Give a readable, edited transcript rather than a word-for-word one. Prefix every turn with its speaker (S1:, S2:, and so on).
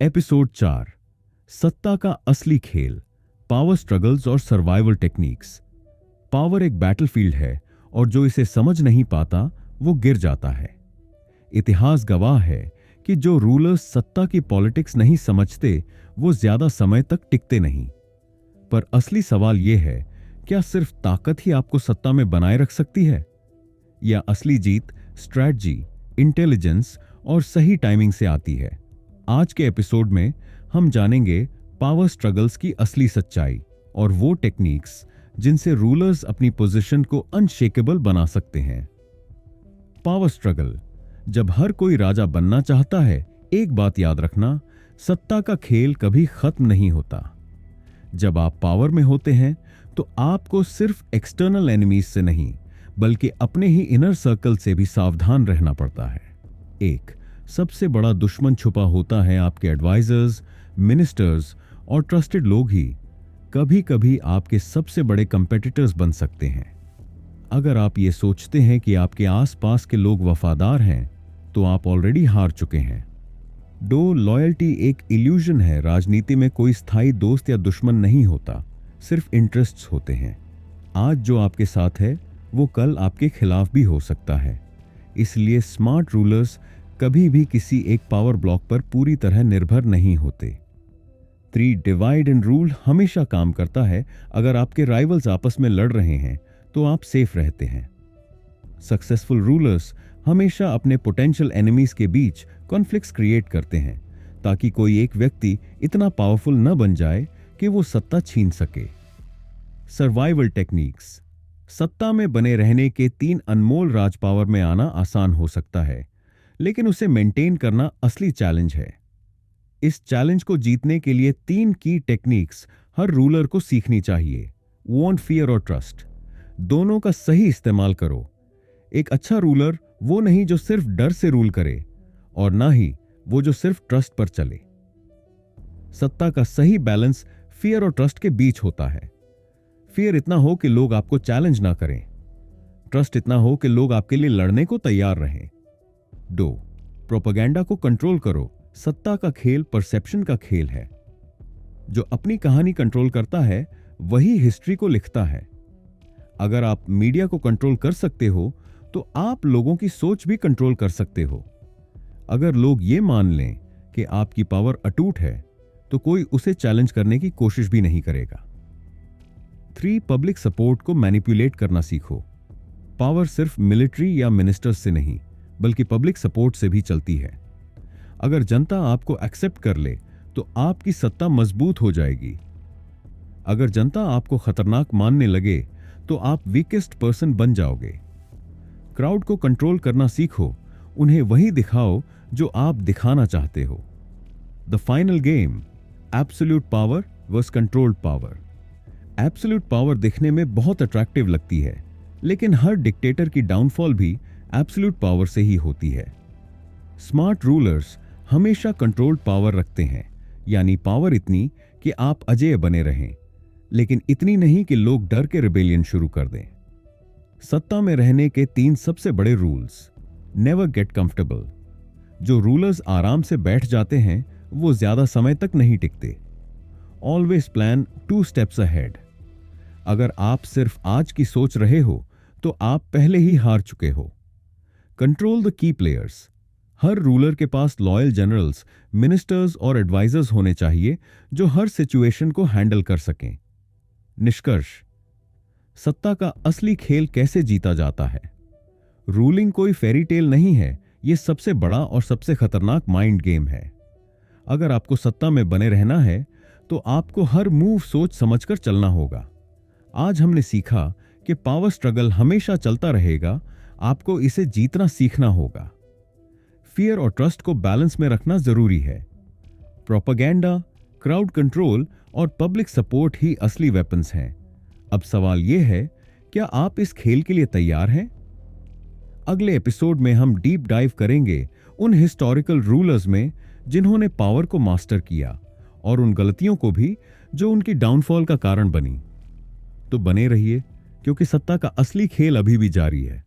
S1: Episode 4। सत्ता का असली खेल, पावर स्ट्रगल्स और सर्वाइवल टेक्निक्स। पावर एक बैटलफील्ड है और जो इसे समझ नहीं पाता वो गिर जाता है। इतिहास गवाह है कि जो रूलर्स सत्ता की पॉलिटिक्स नहीं समझते वो ज्यादा समय तक टिकते नहीं। पर असली सवाल यह है, क्या सिर्फ ताकत ही आपको सत्ता में बनाए रख सकती है, या असली जीत स्ट्रैटेजी, इंटेलिजेंस और सही टाइमिंग से आती है? आज के एपिसोड में हम जानेंगे पावर स्ट्रगल्स की असली सच्चाई और वो टेक्निक्स जिनसे रूलर्स अपनी पोजीशन को अनशेकेबल बना सकते हैं। Power struggle. जब हर कोई राजा बनना चाहता है, एक बात याद रखना, सत्ता का खेल कभी खत्म नहीं होता। जब आप पावर में होते हैं तो आपको सिर्फ एक्सटर्नल एनिमीज से नहीं बल्कि अपने ही इनर सर्कल से भी सावधान रहना पड़ता है। एक सबसे बड़ा दुश्मन छुपा होता है आपके एडवाइजर्स, मिनिस्टर्स और ट्रस्टेड लोग ही कभी कभी आपके सबसे बड़े कंपेटिटर्स बन सकते हैं। अगर आप ये सोचते हैं कि आपके आसपास के लोग वफादार हैं तो आप ऑलरेडी हार चुके हैं। लॉयल्टी एक इल्यूजन है। राजनीति में कोई स्थायी दोस्त या दुश्मन नहीं होता, सिर्फ इंटरेस्ट्स होते हैं। आज जो आपके साथ है वो कल आपके खिलाफ भी हो सकता है। इसलिए स्मार्ट रूलर्स कभी भी किसी एक पावर ब्लॉक पर पूरी तरह निर्भर नहीं होते। 3 डिवाइड एंड रूल हमेशा काम करता है। अगर आपके राइवल्स आपस में लड़ रहे हैं तो आप सेफ रहते हैं। सक्सेसफुल रूलर्स हमेशा अपने पोटेंशियल एनिमीज के बीच कॉन्फ्लिक्ट्स क्रिएट करते हैं ताकि कोई एक व्यक्ति इतना पावरफुल न बन जाए कि वो सत्ता छीन सके। Survival techniques. सत्ता में बने रहने के 3 अनमोल राज पावर में आना आसान हो सकता है, लेकिन उसे मेंटेन करना असली चैलेंज है। इस चैलेंज को जीतने के लिए 3 की टेक्निक्स हर रूलर को सीखनी चाहिए। वांट, फियर और ट्रस्ट, दोनों का सही इस्तेमाल करो। एक अच्छा रूलर वो नहीं जो सिर्फ डर से रूल करे, और ना ही वो जो सिर्फ ट्रस्ट पर चले। सत्ता का सही बैलेंस फियर और ट्रस्ट के बीच होता है। फियर इतना हो कि लोग आपको चैलेंज ना करें, ट्रस्ट इतना हो कि लोग आपके लिए लड़ने को तैयार रहें। 2 प्रोपेगेंडा को कंट्रोल करो। सत्ता का खेल परसेप्शन का खेल है। जो अपनी कहानी कंट्रोल करता है वही हिस्ट्री को लिखता है। अगर आप मीडिया को कंट्रोल कर सकते हो तो आप लोगों की सोच भी कंट्रोल कर सकते हो। अगर लोग ये मान लें कि आपकी पावर अटूट है तो कोई उसे चैलेंज करने की कोशिश भी नहीं करेगा। 3 पब्लिक सपोर्ट को मैनिपुलेट करना सीखो। पावर सिर्फ मिलिट्री या मिनिस्टर्स से नहीं बल्कि पब्लिक सपोर्ट से भी चलती है। अगर जनता आपको एक्सेप्ट कर ले तो आपकी सत्ता मजबूत हो जाएगी। अगर जनता आपको खतरनाक मानने लगे तो आप वीकेस्ट पर्सन बन जाओगे। क्राउड को कंट्रोल करना सीखो। उन्हें वही दिखाओ जो आप दिखाना चाहते हो। The final game, absolute power versus controlled power. Absolute power दिखने में बहुत अट्रैक्टिव लगती है, लेकिन हर डिक्टेटर की डाउनफॉल भी एब्सोल्यूट पावर से ही होती है। स्मार्ट रूलर्स हमेशा कंट्रोल्ड पावर रखते हैं, यानी पावर इतनी कि आप अजेय बने रहें, लेकिन इतनी नहीं कि लोग डर के रिबेलियन शुरू कर दें। सत्ता में रहने के 3 सबसे बड़े रूल्स। Never get comfortable. जो रूलर्स आराम से बैठ जाते हैं वो ज्यादा समय तक नहीं टिकते। Always plan 2 steps ahead. अगर आप सिर्फ आज की सोच रहे हो तो आप पहले ही हार चुके हो। Control the key players. Her ruler के पास लॉयल जनरल्स, मिनिस्टर्स और एडवाइजर्स होने चाहिए जो हर सिचुएशन को हैंडल कर सकें। निष्कर्ष, सत्ता का असली खेल कैसे जीता जाता है? रूलिंग कोई फेरी टेल नहीं है, यह सबसे बड़ा और सबसे खतरनाक माइंड गेम है। अगर आपको सत्ता में बने रहना है तो आपको हर मूव सोच समझकर चलना होगा। आज हमने सीखा कि पावर स्ट्रगल हमेशा चलता रहेगा, आपको इसे जीतना सीखना होगा। फियर और ट्रस्ट को बैलेंस में रखना जरूरी है। प्रोपेगेंडा, क्राउड कंट्रोल और पब्लिक सपोर्ट ही असली वेपन्स हैं। अब सवाल यह है, क्या आप इस खेल के लिए तैयार हैं? अगले एपिसोड में हम डीप डाइव करेंगे उन हिस्टोरिकल रूलर्स में जिन्होंने पावर को मास्टर किया और उन गलतियों को भी जो उनकी डाउनफॉल का कारण बनी। तो बने रहिए, क्योंकि सत्ता का असली खेल अभी भी जारी है।